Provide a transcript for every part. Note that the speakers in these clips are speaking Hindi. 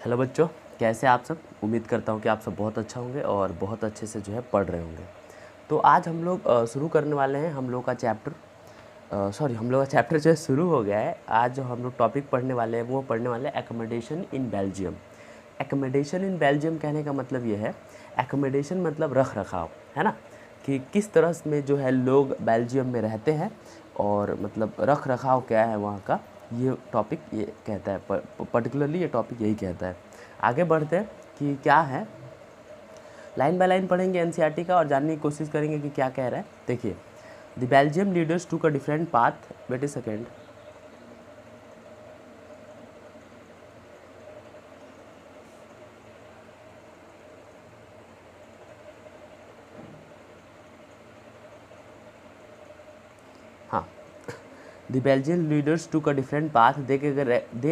हेलो बच्चों, कैसे आप सब। उम्मीद करता हूँ कि आप सब बहुत अच्छा होंगे और बहुत अच्छे से जो है पढ़ रहे होंगे। तो आज हम लोग शुरू करने वाले हैं हम लोग का चैप्टर जो है शुरू हो गया है। आज जो हम लोग टॉपिक पढ़ने वाले हैं वो पढ़ने वाले हैं accommodation in Belgium. Accommodation in Belgium कहने का मतलब ये है, एकोमोडेशन मतलब रख रखाव, है ना, कि किस तरह में जो है लोग बेल्जियम में रहते हैं और मतलब रख रखाव क्या है वहाँ का, ये टॉपिक ये कहता है, पर्टिकुलरली ये टॉपिक यही कहता है। आगे बढ़ते हैं कि क्या है, लाइन बाय लाइन पढ़ेंगे एनसीईआरटी का और जानने की कोशिश करेंगे कि क्या कह रहा है। देखिए, the Belgium leaders took a different path. Wait a second. हाँ, the Belgian leaders took a different path. They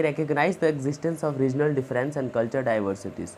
recognized the existence of regional difference and culture diversities.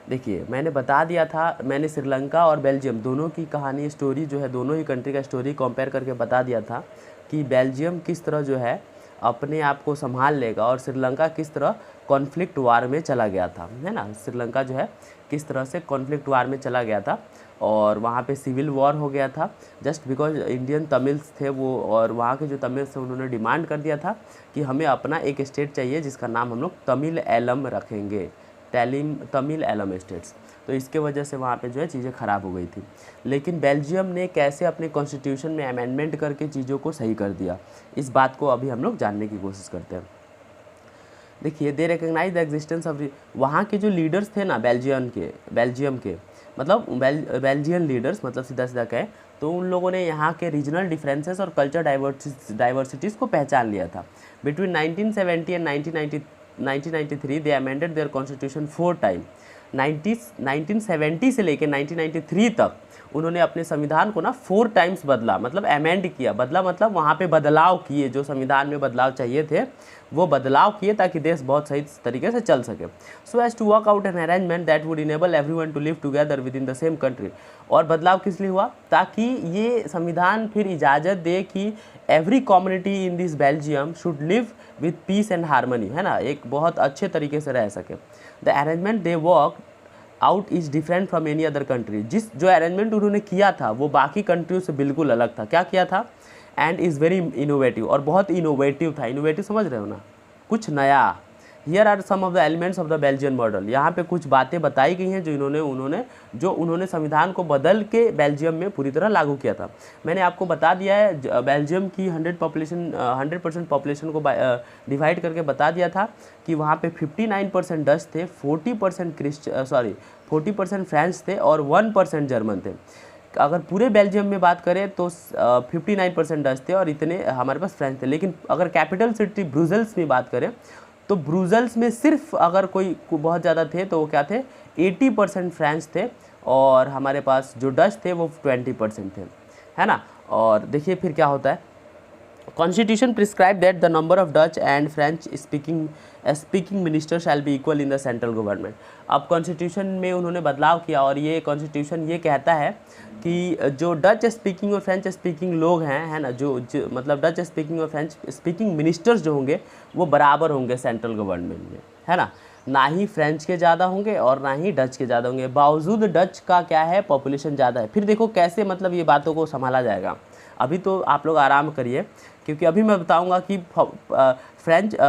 देखिए, मैंने बता दिया था, मैंने श्रीलंका और बेल्जियम दोनों की कहानी, स्टोरी जो है, दोनों ही कंट्री का स्टोरी कंपेयर करके बता दिया था कि बेल्जियम किस तरह जो है अपने आप को संभाल लेगा और श्रीलंका किस तरह कॉन्फ्लिक्ट वार में चला गया था, है ना। श्रीलंका जो है किस तरह से कॉन्फ्लिक्ट वार में चला गया था और वहाँ पे सिविल वॉर हो गया था जस्ट बिकॉज इंडियन तमिल्स थे वो, और वहाँ के जो तमिल्स थे उन्होंने डिमांड कर दिया था कि हमें अपना एक स्टेट चाहिए जिसका नाम हम लोग तमिल एलम रखेंगे, तमिल एलम स्टेट्स। तो इसके वजह से वहाँ पे जो है चीज़ें ख़राब हो गई थी। लेकिन बेल्जियम ने कैसे अपने कॉन्स्टिट्यूशन में अमेंडमेंट करके चीज़ों को सही कर दिया, इस बात को अभी हम लोग जानने की कोशिश करते हैं। देखिए, दे रिकग्नाइज द एग्जिस्टेंस ऑफ, वहाँ के जो लीडर्स थे ना बेल्जियम के मतलब बेल्जियन लीडर्स, मतलब सीधा सीधा कहें तो उन लोगों ने यहाँ के रीजनल डिफरेंसेस और कल्चर डाइवर्सिटीज़ को पहचान लिया था। Between 1970 and 1993 they amended their constitution 4 time. 1970 से लेकर 1993 तक उन्होंने अपने संविधान को ना 4 टाइम्स बदला, मतलब अमेंड किया। बदला मतलब वहाँ पे बदलाव किए, जो संविधान में बदलाव चाहिए थे वो बदलाव किए ताकि देश बहुत सही तरीके से चल सके। So as to work out an arrangement that would enable everyone to live together within the same country. और बदलाव किस लिए हुआ, ताकि ये संविधान फिर इजाज़त दे कि every community in this Belgium should live with piece and harmony, है ना, एक बहुत अच्छे तरीके से रह सके। The arrangement they work out is different from any other country. जो अरेंजमेंट उन्होंने किया था वो बाकी कंट्रियों से बिल्कुल अलग था। क्या किया था, एंड इज़ वेरी इनोवेटिव, और बहुत इनोवेटिव था। इनोवेटिव समझ रहे हो ना, कुछ नया। Here are some of the elements of the Belgian model. यहाँ पे कुछ बातें बताई गई हैं जो उन्होंने संविधान को बदल के बेल्जियम में पूरी तरह लागू किया था। मैंने आपको बता दिया है, बेल्जियम की 100% पॉपुलेशन को डिवाइड करके बता दिया था कि वहाँ पे 59% डच थे, 40% फ्रेंच थे और 1% जर्मन थे। अगर पूरे बेल्जियम में बात करें तो 59% डच थे और इतने हमारे पास फ्रेंच थे। लेकिन अगर कैपिटल सिटी ब्रुसेल्स में बात करें तो ब्रुसेल्स में सिर्फ अगर कोई बहुत ज़्यादा थे तो वो क्या थे, 80% फ्रेंच थे और हमारे पास जो डच थे वो 20% थे, है ना। और देखिए फिर क्या होता है, Constitution prescribed that the number of Dutch and French speaking ministers shall be equal in the central government. अब कॉन्स्टिट्यूशन में उन्होंने बदलाव किया और ये कॉन्स्टिट्यूशन ये कहता है कि जो डच स्पीकिंग और फ्रेंच स्पीकिंग लोग हैं, है ना, जो मतलब डच स्पीकिंग और फ्रेंच स्पीकिंग मिनिस्टर्स जो होंगे वो बराबर होंगे सेंट्रल गवर्नमेंट में, है ना। ना ही फ्रेंच के ज़्यादा होंगे और ना ही डच के ज़्यादा होंगे, बावजूद डच का क्या है, पॉपुलेशन ज़्यादा है। फिर देखो कैसे मतलब ये बातों को संभाला जाएगा। अभी तो आप लोग आराम करिए, क्योंकि अभी मैं बताऊंगा कि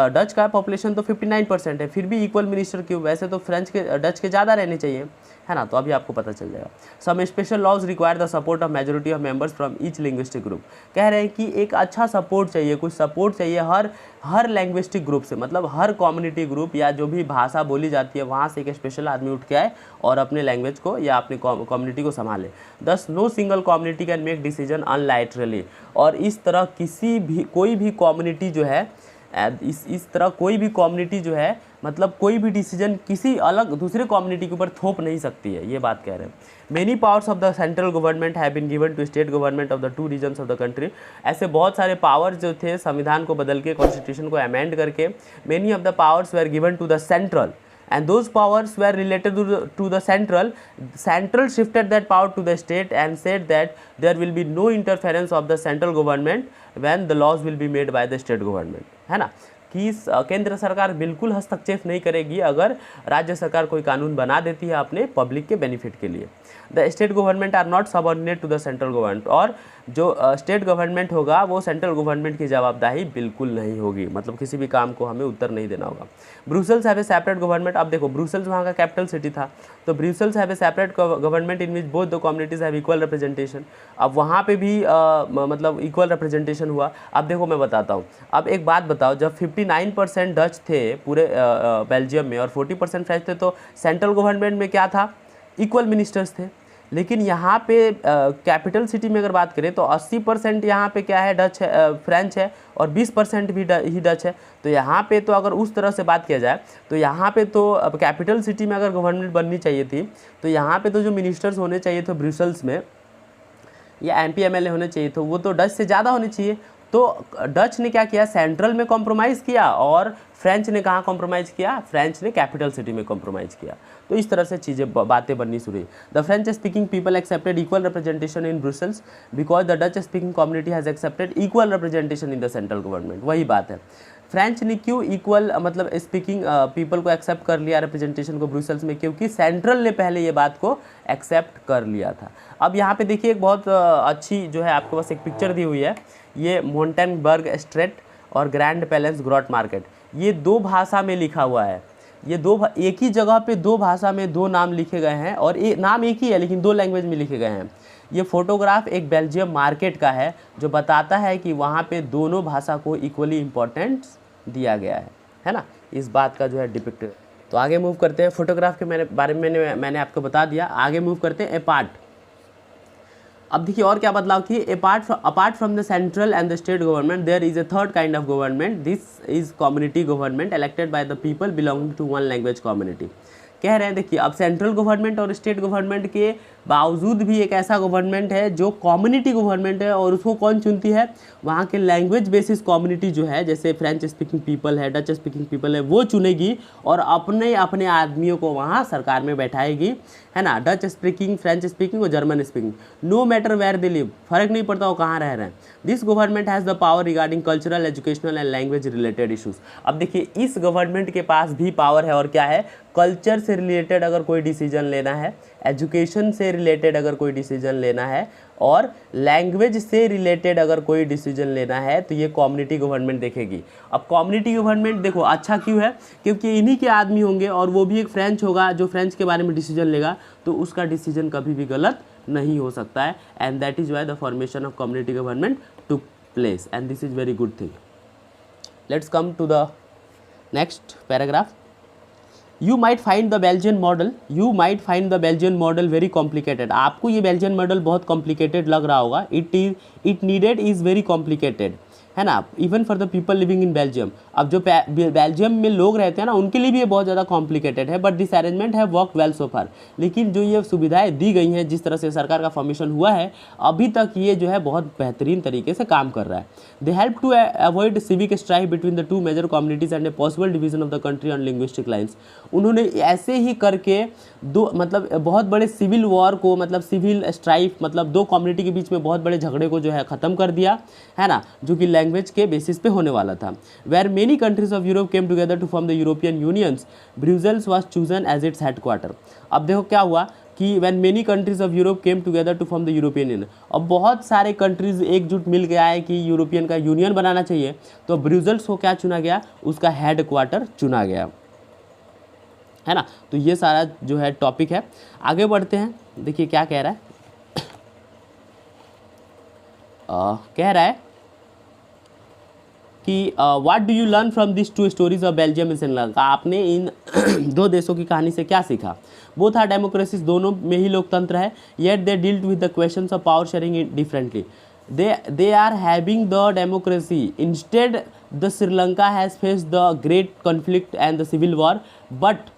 डच का पॉपुलेशन तो 59% है, फिर भी इक्वल मिनिस्टर क्यों, वैसे तो डच के ज़्यादा रहने चाहिए, है ना। तो अभी आपको पता चल जाएगा। Some special laws require the support of majority of members from each linguistic group. कह रहे हैं कि एक अच्छा सपोर्ट चाहिए, कुछ सपोर्ट चाहिए हर लैंग्विस्टिक ग्रुप से, मतलब हर कम्युनिटी ग्रुप या जो भी भाषा बोली जाती है वहाँ से एक स्पेशल आदमी उठ के आए और अपने लैंग्वेज को या अपनी कम्युनिटी को संभाले। Thus no single community can make decision unilaterally. और इस तरह कोई भी कम्युनिटी जो है, इस तरह कोई भी कम्युनिटी जो है मतलब कोई भी डिसीजन किसी अलग दूसरे कम्युनिटी के ऊपर थोप नहीं सकती है, ये बात कह रहे हैं। Many powers of the central government have been given to state government of the 2 regions of the country. ऐसे बहुत सारे पावर्स जो थे संविधान को बदल के, कॉन्स्टिट्यूशन को अमेंड करके, many of the powers were given to the central and those powers were related to the central shifted that power to the state and said that there will be no interference of the central government when the laws will be made by the state government, है ना। कि केंद्र सरकार बिल्कुल हस्तक्षेप नहीं करेगी अगर राज्य सरकार कोई कानून बना देती है अपने पब्लिक के बेनिफिट के लिए। The state government are not subordinate to the central government, और जो स्टेट गवर्नमेंट होगा वो सेंट्रल गवर्नमेंट की जवाबदेही बिल्कुल नहीं होगी, मतलब किसी भी काम को हमें उत्तर नहीं देना होगा। Brussels have a separate government, अब देखो ब्रुसेल्स वहाँ का कैपिटल सिटी था, तो Brussels have a separate government in which both the communities have equal representation. अब वहाँ पे भी मतलब इक्वल रिप्रेजेंटेशन हुआ। अब देखो मैं बताता हूँ, अब एक बात बताओ, जब 59% डच थे पूरे बेल्जियम में और 40% फ्रेंच थे, तो सेंट्रल गवर्नमेंट में क्या था, इक्वल मिनिस्टर्स थे। लेकिन यहाँ पे कैपिटल सिटी में अगर बात करें तो 80% यहाँ पे क्या है, डच है, फ्रेंच है, और 20% भी ही डच है। तो यहाँ पे तो अगर उस तरह से बात किया जाए तो यहाँ पे तो अब कैपिटल सिटी में अगर गवर्नमेंट बननी चाहिए थी तो यहाँ पे तो जो मिनिस्टर्स होने चाहिए थे ब्रुसेल्स में या MP MLA होने चाहिए, तो वो तो डच से ज़्यादा होने चाहिए। तो डच ने क्या किया, सेंट्रल में कॉम्प्रोमाइज़ किया, और फ्रेंच ने कहाँ कॉम्प्रोमाइज़ किया, फ्रेंच ने कैपिटल सिटी में कॉम्प्रोमाइज़ किया। तो इस तरह से चीज़ें बातें बननी शुरू हुई। The French speaking people accepted equal representation in Brussels because the Dutch speaking community has accepted equal representation in the central government. वही बात है, फ्रेंच ने क्यों इक्वल मतलब स्पीकिंग पीपल को एक्सेप्ट कर लिया रिप्रेजेंटेशन को ब्रुसेल्स में, क्योंकि सेंट्रल ने पहले ये बात को एक्सेप्ट कर लिया था। अब यहाँ पे देखिए एक बहुत अच्छी जो है आपके पास एक पिक्चर दी हुई है, ये मोंटेनबर्ग स्ट्रेट और ग्रैंड पैलेस ग्रॉट मार्केट, ये दो भाषा में लिखा हुआ है। ये एक ही जगह पे दो भाषा में दो नाम लिखे गए हैं, और नाम एक ही है लेकिन दो लैंग्वेज में लिखे गए हैं। ये फोटोग्राफ एक बेल्जियम मार्केट का है जो बताता है कि वहाँ पे दोनों भाषा को इक्वली इम्पोर्टेंस दिया गया है ना, इस बात का जो है डिपिक्ट। तो आगे मूव करते हैं, फोटोग्राफ के बारे में मैंने आपको बता दिया। आगे मूव करते हैं अपार्ट। अब देखिए और क्या बदलाव किए, apart from the central and the state government there is a third kind of government, this is community government elected by the people belonging to one language community. कह रहे हैं देखिए अब सेंट्रल गवर्नमेंट और स्टेट गवर्नमेंट के बावजूद भी एक ऐसा गवर्नमेंट है जो कम्युनिटी गवर्नमेंट है, और उसको कौन चुनती है, वहाँ के लैंग्वेज बेसिस कम्युनिटी जो है, जैसे फ्रेंच स्पीकिंग पीपल है, डच स्पीकिंग पीपल है, वो चुनेगी और अपने अपने आदमियों को वहाँ सरकार में बैठाएगी, है ना। डच स्पीकिंग, फ्रेंच स्पीकिंग और German speaking, no matter where they live, फर्क नहीं पड़ता वो कहाँ रह रहे हैं। This government has the power regarding cultural, educational and language related issues. अब देखिए इस गवर्नमेंट के पास भी पावर है, और क्या है, कल्चर से रिलेटेड अगर कोई डिसीजन लेना है, एजुकेशन से रिलेटेड अगर कोई डिसीजन लेना है, और लैंग्वेज से रिलेटेड अगर कोई डिसीजन लेना है, तो ये कम्युनिटी गवर्नमेंट देखेगी। अब कम्युनिटी गवर्नमेंट देखो अच्छा क्यों है, क्योंकि इन्हीं के आदमी होंगे, और वो भी एक फ्रेंच होगा जो फ्रेंच के बारे में डिसीजन लेगा, तो उसका डिसीजन कभी भी गलत नहीं हो सकता है। And that is why the formation of community government took place, and this is very good thing. Let's come to the next paragraph. You might find the Belgian model very complicated। आपको ये बेल्जियन मॉडल बहुत कॉम्प्लिकेटेड लग रहा होगा। It needed is very complicated, है ना, even for the people living in Belgium. अब जो बेल्जियम में लोग रहते हैं ना, उनके लिए भी ये बहुत ज़्यादा कॉम्प्लिकेटेड है, बट दिस अरेंजमेंट है वर्क वेल सो फार। लेकिन जो ये सुविधाएं दी गई हैं, जिस तरह से सरकार का फॉर्मेशन हुआ है, अभी तक ये जो है बहुत बेहतरीन तरीके से काम कर रहा है। They help to avoid civic strife between the two major communities and a possible division of the country on linguistic lines. उन्होंने ऐसे ही करके दो मतलब बहुत बड़े सिविल वॉर को, मतलब सिविल स्ट्राइफ, मतलब दो कम्युनिटी के बीच में बहुत बड़े झगड़े को जो है ख़त्म कर दिया, है ना, जो कि लैंग्वेज के बेसिस पे होने वाला था। Where many countries of Europe came together to form the European unions, Brussels was chosen as its headquarter. अब देखो क्या हुआ कि when many countries of Europe came together to form the European union, अब बहुत सारे कंट्रीज एकजुट मिल के आए कि यूरोपियन का यूनियन बनाना चाहिए, तो ब्रुसेल्स को क्या चुना गया, उसका हेडक्वार्टर चुना गया, है ना। तो ये सारा जो है टॉपिक है। आगे बढ़ते हैं, देखिए क्या कह रहा है। कह रहा है कि what do you learn from this two stories of Belgium and Sri Lanka. आपने इन दो देशों की कहानी से क्या सीखा। बोथ आर डेमोक्रेसीज, दोनों में ही लोकतंत्र है, yet they dealt with the questions of power sharing differently. they are having the democracy, instead the Sri Lanka has faced the great conflict and the civil war, but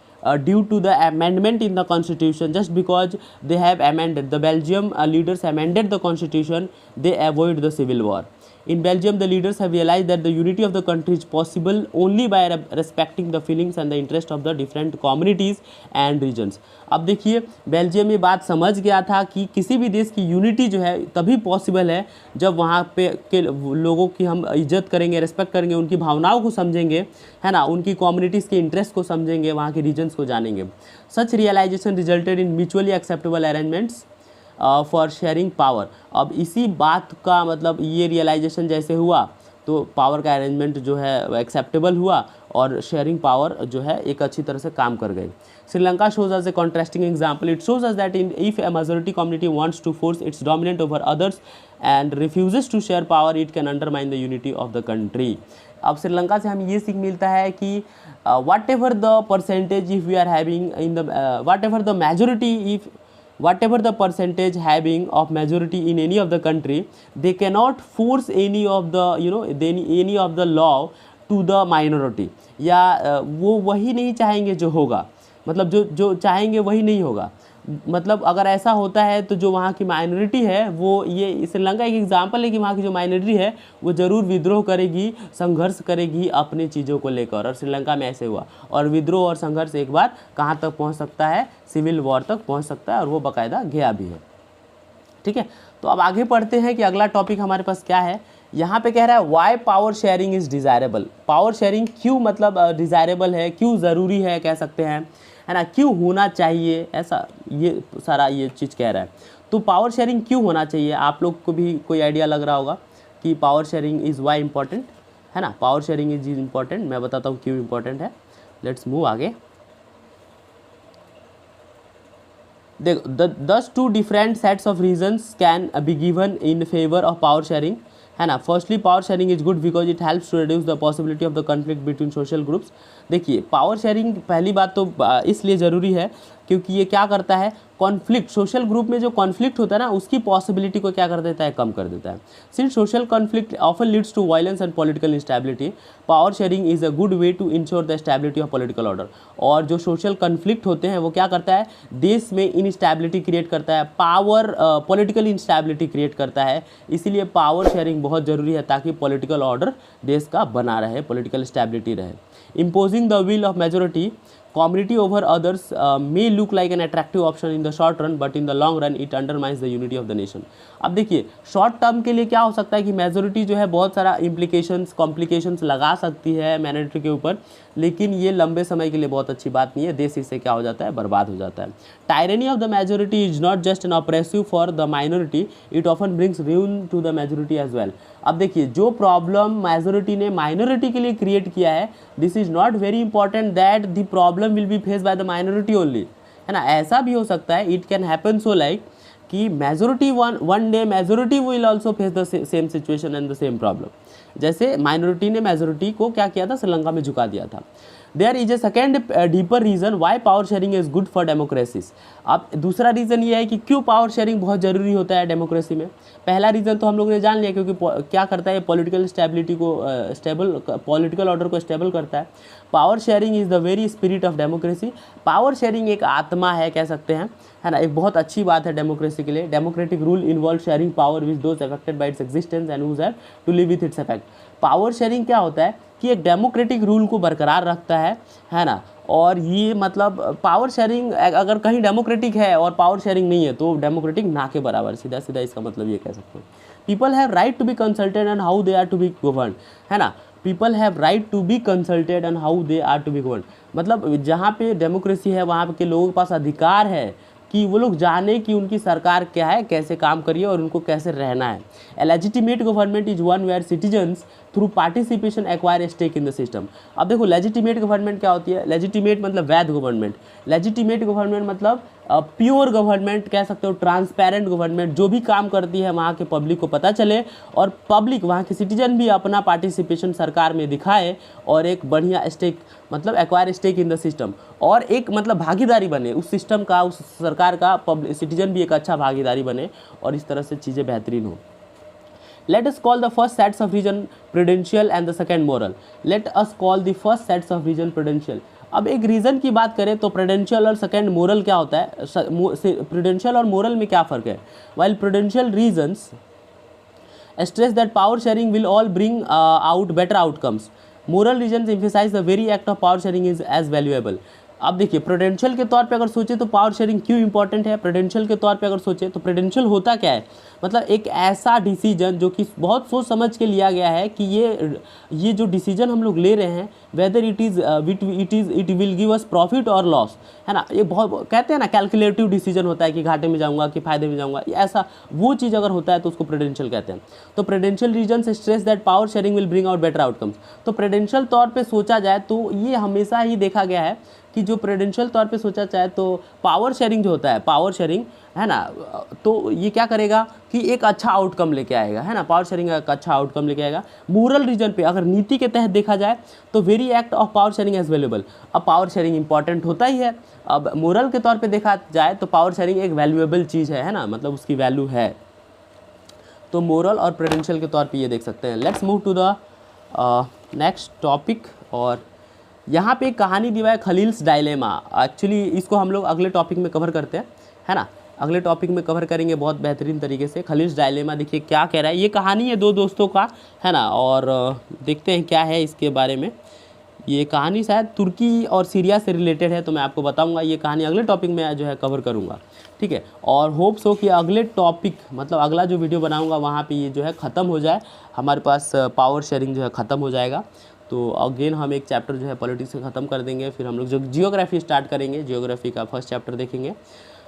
due to the amendment in the constitution, just because they have amended, the Belgium leaders amended the constitution, they avoid the civil war. In Belgium, the leaders have realized that the unity of the country is possible only by respecting the feelings and the interest of the different communities and regions. अब देखिए बेल्जियम ये बात समझ गया था कि किसी भी देश की यूनिटी जो है तभी पॉसिबल है जब वहाँ पे के लोगों की हम इज्जत करेंगे, रिस्पेक्ट करेंगे, उनकी भावनाओं को समझेंगे, है ना, उनकी कम्युनिटीज़ के इंटरेस्ट को समझेंगे, वहाँ के रीजन्स को जानेंगे. Such realisation resulted in mutually acceptable arrangements for sharing power. अब इसी बात का मतलब ये रियलाइजेशन जैसे हुआ तो पावर का अरेंजमेंट जो है एक्सेप्टेबल हुआ और शेयरिंग पावर जो है एक अच्छी तरह से काम कर गई. Sri Lanka shows us a contrasting example. It shows us that if a majority community wants to force its dominance over others and refuses to share power, it can undermine the unity of the country. अब श्रीलंका से हमें ये सीख मिलता है कि whatever the percentage if we are having in the whatever the majority if whatever the percentage having of majority in any of the country, they cannot force any of the any of the law to the minority. या वो वही नहीं चाहेंगे जो होगा, मतलब जो चाहेंगे वही नहीं होगा. मतलब अगर ऐसा होता है तो जो वहाँ की माइनॉरिटी है वो, ये श्रीलंका एक एग्जांपल है कि वहाँ की जो माइनॉरिटी है वो ज़रूर विद्रोह करेगी, संघर्ष करेगी अपनी चीज़ों को लेकर. और श्रीलंका में ऐसे हुआ. और विद्रोह और संघर्ष एक बार कहाँ तक पहुँच सकता है, सिविल वॉर तक पहुँच सकता है, और वो बाकायदा गया भी है. ठीक है, तो अब आगे पढ़ते हैं कि अगला टॉपिक हमारे पास क्या है. यहाँ पे कह रहा है why power sharing is desirable. Power sharing क्यों मतलब डिज़ायरेबल है, क्यों ज़रूरी है कह सकते हैं, है ना, क्यों होना चाहिए, ऐसा ये सारा ये चीज़ कह रहा है. तो पावर शेयरिंग क्यों होना चाहिए, आप लोग को भी कोई आइडिया लग रहा होगा कि power sharing is why important, है ना. पावर शेयरिंग इज इम्पॉर्टेंट, मैं बताता हूँ क्यों इम्पॉर्टेंट है. लेट्स मूव आगे. देखो, thus two different sets of reasons can be given in favor of power sharing, है ना. Firstly power sharing is good because it helps to reduce the possibility of the conflict between social groups. देखिए पावर शेयरिंग पहली बात तो इसलिए ज़रूरी है क्योंकि ये क्या करता है, कॉन्फ्लिक्ट, सोशल ग्रुप में जो कॉन्फ्लिक्ट होता है ना उसकी पॉसिबिलिटी को क्या कर देता है, कम कर देता है. Since social conflict often leads to violence and political instability, power sharing is a good way to ensure the stability of political order. और जो सोशल कॉन्फ्लिक्ट होते हैं वो क्या करता है, देश में इनस्टेबिलिटी क्रिएट करता है, पावर पॉलिटिकल इंस्टेबिलिटी क्रिएट करता है. इसीलिए पावर शेयरिंग बहुत ज़रूरी है ताकि पॉलिटिकल ऑर्डर देश का बना रहे, पॉलिटिकल स्टेबिलिटी रहे. Imposing the will of majority community over others may look like an attractive option in the short run, but in the long run it undermines the unity of the nation. अब देखिए शॉर्ट टर्म के लिए क्या हो सकता है कि मेजोरिटी जो है बहुत सारा इम्प्लीकेशंस कॉम्प्लिकेशंस लगा सकती है माइनॉरिटी के ऊपर, लेकिन ये लंबे समय के लिए बहुत अच्छी बात नहीं है. देश इससे क्या हो जाता है, बर्बाद हो जाता है. Tyranny of the majority is not just an oppressive for the minority, it often brings ruin to the majority as well. अब देखिए जो प्रॉब्लम मेजोरिटी ने माइनॉरिटी के लिए क्रिएट किया है, this is not very important that the problem will be face by the minority only, है ना. ऐसा भी हो सकता है, it can happen so like कि majority one day majority will also face the same situation and the same problem. जैसे माइनॉरिटी ने मेजोरिटी को क्या किया था, श्रीलंका में झुका दिया था. There is a second deeper reason why power sharing is good for democracies. अब दूसरा रीज़न ये है कि क्यों पावर शेयरिंग बहुत ज़रूरी होता है डेमोक्रेसी में. पहला रीज़न तो हम लोग ने जान लिया, क्योंकि क्या करता है, पॉलिटिकल स्टेबिलिटी को पॉलिटिकल ऑर्डर को स्टेबल करता है. Power sharing is the very spirit of democracy. Power sharing एक आत्मा है कह सकते हैं, है ना, एक बहुत अच्छी बात है डेमोक्रेसी के लिए. Democratic rule involve sharing power with those affected by its existence and whose have to live with its effect. Power sharing क्या होता है कि एक डेमोक्रेटिक रूल को बरकरार रखता है ना. और ये मतलब पावर शेयरिंग अगर कहीं डेमोक्रेटिक है और पावर शेयरिंग नहीं है तो डेमोक्रेटिक ना के बराबर, सीधा सीधा इसका मतलब ये कह सकते हैं. People have right to be consulted and how they are to be govern, है ना. People have right to be consulted and how they are to be govern. मतलब जहाँ पे डेमोक्रेसी है वहाँ के लोगों के पास अधिकार है कि वो लोग जाने कि उनकी सरकार क्या है, कैसे काम करिए और उनको कैसे रहना है. A legitimate government is one where citizens through participation acquire a stake in the system. अब देखो लेजिटिमेट गवर्नमेंट क्या होती है, लेजिटिमेट मतलब वैध गवर्नमेंट, लेजिटिमेट गवर्नमेंट मतलब प्योर गवर्नमेंट कह सकते हो, ट्रांसपेरेंट गवर्नमेंट, जो भी काम करती है वहाँ के पब्लिक को पता चले और पब्लिक वहाँ के सिटीजन भी अपना पार्टिसिपेशन सरकार में दिखाए और एक बढ़िया स्टेक मतलब acquire stake in the system, और एक मतलब भागीदारी बने उस सिस्टम का, उस सरकार का, पब्लिक सिटीजन भी एक अच्छा भागीदारी बने और इस तरह से चीज़ें बेहतरीन हो. Let us call the first sets of region prudential and the second moral. Let us call the first sets of region prudential. अब एक रीज़न की बात करें तो प्रूडेंशियल और सेकेंड मोरल क्या होता है, प्रूडेंशियल और मोरल में क्या फ़र्क है. While prudential reasons stress that power sharing will all bring out better outcomes. Moral reasons emphasize the very act of power sharing is as valuable. अब देखिए प्रूडेंशियल के तौर पे अगर सोचे तो पावर शेयरिंग क्यों इंपॉर्टेंट है, प्रूडेंशियल के तौर पे अगर सोचे तो प्रूडेंशियल होता क्या है, मतलब एक ऐसा डिसीजन जो कि बहुत सोच समझ के लिया गया है कि ये जो डिसीजन हम लोग ले रहे हैं whether it will give us profit और लॉस, है ना। ये बहुत कहते हैं ना कैलकुलेटिव डिसीजन होता है कि घाटे में जाऊंगा कि फायदे में जाऊंगा, ऐसा वो चीज़ अगर होता है तो उसको प्रूडेंशियल कहते हैं। तो prudential reason stress that power sharing will bring out better outcomes. तो प्रूडेंशियल तौर पर सोचा जाए तो ये हमेशा ही देखा गया है कि जो प्रूडेंशियल तौर पे सोचा जाए तो पावर शेयरिंग जो होता है, पावर शेयरिंग है ना, तो ये क्या करेगा कि एक अच्छा आउटकम लेके आएगा, है ना। पावर शेयरिंग एक अच्छा आउटकम लेके आएगा। मोरल रीजन पे अगर नीति के तहत देखा जाए तो very act of power sharing as valuable. अब पावर शेयरिंग इंपॉर्टेंट होता ही है, अब मोरल के तौर पे देखा जाए तो पावर शेयरिंग एक वैल्यूएबल चीज़ है ना, मतलब उसकी वैल्यू है। तो मोरल और प्रूडेंशियल के तौर पर ये देख सकते हैं। Let's move to the next topic. और यहाँ पे एक कहानी दी हुआ है खलील्स डायलेमा। एक्चुअली इसको हम लोग अगले टॉपिक में कवर करते हैं, है ना, अगले टॉपिक में कवर करेंगे बहुत बेहतरीन तरीके से। खलील्स डायलेमा देखिए क्या कह रहा है। ये कहानी है दो दोस्तों का, है ना, और देखते हैं क्या है इसके बारे में। ये कहानी शायद तुर्की और सीरिया से रिलेटेड है, तो मैं आपको बताऊंगा। ये कहानी अगले टॉपिक में जो है कवर करूँगा, ठीक है। और होप्स हो कि अगले टॉपिक मतलब अगला जो वीडियो बनाऊँगा वहाँ पर ये जो है ख़त्म हो जाए, हमारे पास पावर शेयरिंग जो है ख़त्म हो जाएगा। तो अगेन हम एक चैप्टर जो है पॉलिटिक्स से ख़त्म कर देंगे, फिर हम लोग जो जियोग्राफी स्टार्ट करेंगे, जियोग्राफी का फर्स्ट चैप्टर देखेंगे।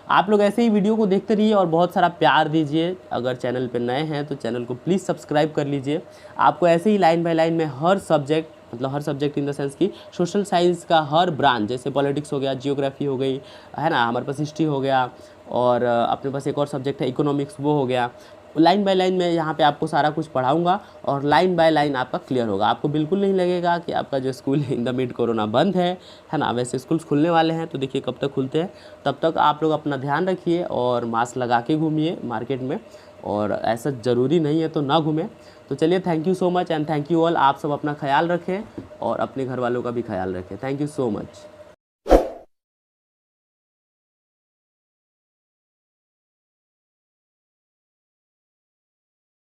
आप लोग ऐसे ही वीडियो को देखते रहिए और बहुत सारा प्यार दीजिए। अगर चैनल पे नए हैं तो चैनल को प्लीज़ सब्सक्राइब कर लीजिए। आपको ऐसे ही लाइन बाय लाइन में हर सब्जेक्ट, मतलब हर सब्जेक्ट इन द सेंस की सोशल साइंस का हर ब्रांच, जैसे पॉलिटिक्स हो गया, जियोग्राफी हो गई, है ना, हमारे पास हिस्ट्री हो गया, और अपने पास एक और सब्जेक्ट है इकोनॉमिक्स, वो हो गया। लाइन बाय लाइन में यहाँ पे आपको सारा कुछ पढ़ाऊंगा और लाइन बाय लाइन आपका क्लियर होगा। आपको बिल्कुल नहीं लगेगा कि आपका जो school in the mid corona बंद है ना। वैसे स्कूल्स खुलने वाले हैं, तो देखिए कब तक खुलते हैं। तब तक आप लोग अपना ध्यान रखिए और मास्क लगा के घूमिए मार्केट में, और ऐसा ज़रूरी नहीं है तो ना घूमें। तो चलिए, thank you so much and thank you all. आप सब अपना ख्याल रखें और अपने घर वालों का भी ख्याल रखें। Thank you so much.